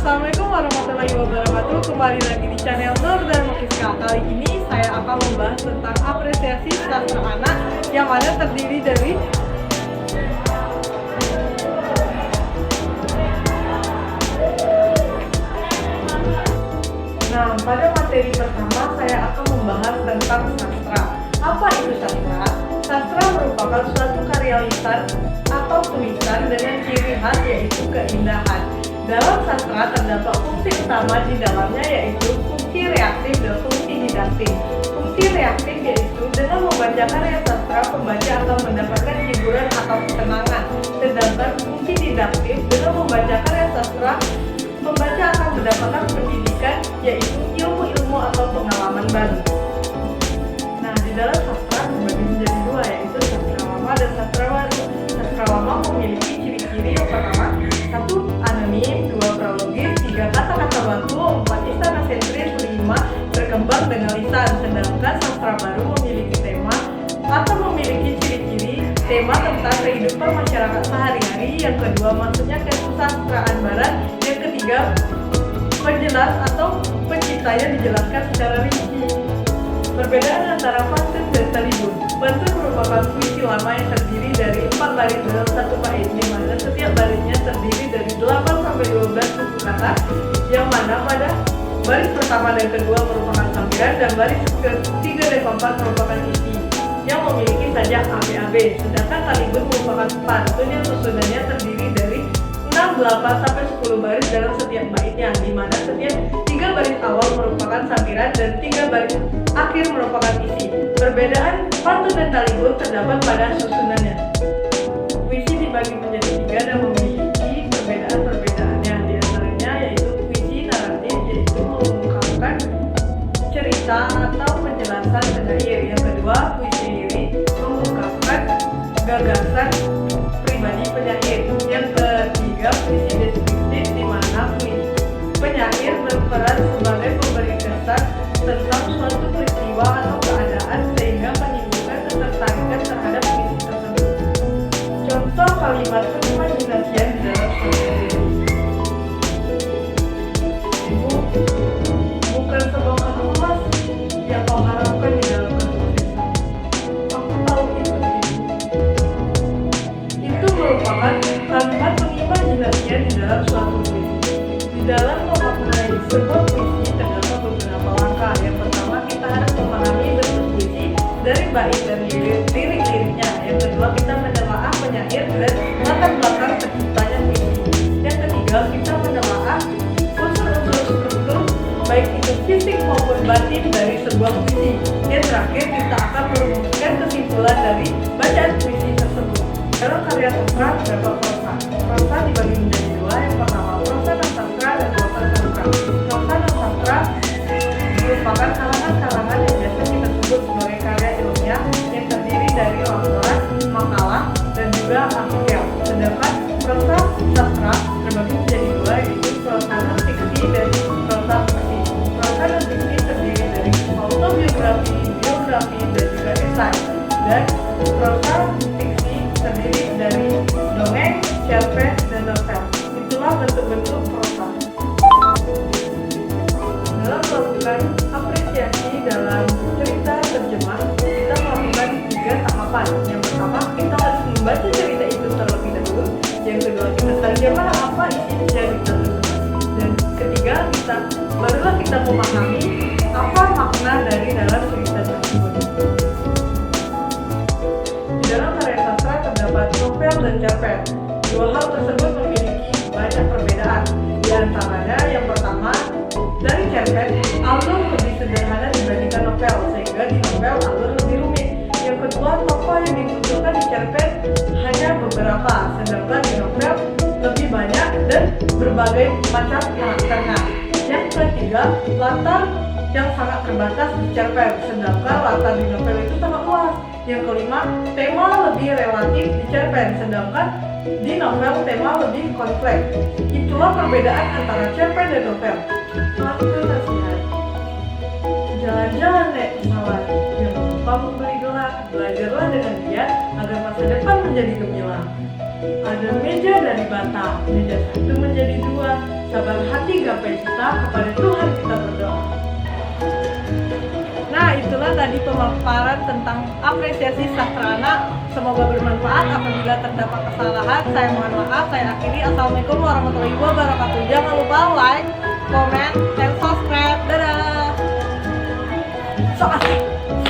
Assalamualaikum warahmatullahi wabarakatuh. Kembali lagi di channel Nur dan Mukiska. Kali ini saya akan membahas tentang apresiasi sastra anak yang mana terdiri dari pada materi pertama saya akan membahas tentang sastra. Apa itu sastra? Sastra merupakan suatu karya lisan atau tulisan dengan ciri khas yaitu keindahan. Dalam sastra terdapat fungsi utama di dalamnya yaitu fungsi reaktif dan fungsi didaktik. Fungsi reaktif yaitu dengan membaca karya sastra, pembaca akan mendapatkan hiburan atau ketenangan. Sedangkan fungsi didaktif dengan membaca karya sastra, pembaca akan mendapatkan pendidikan yaitu ilmu-ilmu atau pengalaman baru. Nah, di dalam sastra dibagi menjadi dua yaitu sastra lama dan sastra baru. Sastra lama memiliki ciri-ciri yang pertama, 1. Anonim, 2. Prologis, 3. Kata-kata baku, 4. Istana sentris, 5. Berkembang dengan lisan. Sedangkan sastra baru memiliki tema atau memiliki ciri-ciri tema tentang kehidupan masyarakat sehari-hari. Yang kedua maksudnya kesusastraan barat. Yang ketiga penjelas atau penciptanya dijelaskan secara rinci. Perbedaan antara pantun dan talibun. Pantun merupakan puisi lama yang terdiri dari 4 baris dalam satu bait, di mana setiap barisnya terdiri dari 8-12 suku kata, yang mana pada baris pertama dan kedua merupakan sampiran dan baris ketiga dan keempat merupakan isi yang memiliki sajak ABAB. Sedangkan talibun merupakan pantun yang susunannya terdiri dari 6, 8, sampai 10 baris dalam setiap baitnya, di mana setiap 3 baris awal merupakan sampiran dan 3 baris akhir merupakan isi. Perbedaan pantun dan talibun terdapat pada susunannya. Puisi dibagi menjadi 3 dan memiliki perbedaan-perbedaannya. Di antaranya yaitu puisi naratif, yaitu mengungkapkan cerita atau penjelasan penyair. Yang kedua, puisi lirik, mengungkapkan gagasan pribadi penyair. Yang ketiga, puisi deskriptif, di mana penyair berperan sebagai pemberi kesan tentang suatu peristiwa atau keadaan sehingga menimbulkan ketertarikan terhadap puisi tersebut. Contoh kalimat keimajinasian di dalam puisi. Ibu, bukan sebongkah emas yang kau harapkan di dalam kesuksesan. Aku tahu itu, Ibu. Itu merupakan kalimat pengimajinasian di dalam suatu puisi. Di dalam memaknai sebuah puisi terdapat beberapa langkah. Yang pertama, kita harus memahami bentuk puisi dari bait dan lirik-liriknya. Yang kedua, kita menelaah penyair dan latar belakang terciptanya puisi. Yang ketiga, kita menelaah unsur-unsur struktur baik itu fisik maupun batin dari sebuah puisi. Yang terakhir, kita akan merumuskan kesimpulan dari bacaan puisi tersebut. Dalam karya sastra terdapat prosa. Prosa dibagi menjadi dua. Yang pertama, prosa dan sastra dan prosa sastra. Prosa dan sastra merupakan kalangan-kalangan yang biasa kita sebut sebagai karya ilmiah yang terdiri dari laporan, makalah, dan juga artikel. Sedangkan prosa sastra terbagi menjadi dua, yaitu prosa non-fiksi dan prosa fiksi. Prosa non-fiksi terdiri dari autobiografi, biografi, dan juga esai. Dan prosa fiksi terdiri dari dongeng, cerpen, dan novel. Itulah bentuk-bentuk prosa. Dalam melakukan apresiasi dalam cerita terjemah, kita melakukan 3 tahapan. Yang pertama, kita harus membaca cerita itu terlebih dahulu. Yang kedua, kita terjemah apa isi cerita tersebut. Dan ketiga, barulah kita memahami apa makna dari dalam cerita tersebut. Di dalam karya sastra terdapat novel dan cerpen. Dua hal tersebut memiliki banyak perbedaan. Di antaranya, yang pertama, dari cerpen, alur lebih sederhana dibandingkan novel, sehingga di novel alur lebih rumit. Yang kedua, tokoh yang dimunculkan di cerpen hanya beberapa, sedangkan di novel lebih banyak dan berbagai macam karakternya. Yang ketiga, latar yang sangat terbatas di cerpen, sedangkan latar di novel itu sangat luas. Yang kelima, tema lebih relatif di cerpen, sedangkan di novel tema lebih kompleks. Itulah perbedaan antara cerpen dan novel. Pantun nasihat. Jalan-jalan naik pesawat, jangan lupa membeli gelang. Belajarlah dengan giat agar masa depan menjadi gemilang. Ada meja dari bata, meja satu menjadi 2, sabar hati gapai cita, kepada Tuhan kita berdoa. Nah, itulah tadi pemaparan tentang apresiasi sastra anak. Semoga bermanfaat. Apabila terdapat kesalahan, saya mohon maaf. Saya akhiri. Assalamualaikum warahmatullahi wabarakatuh. Jangan lupa like, comment, dan subscribe. Dadah. So asik.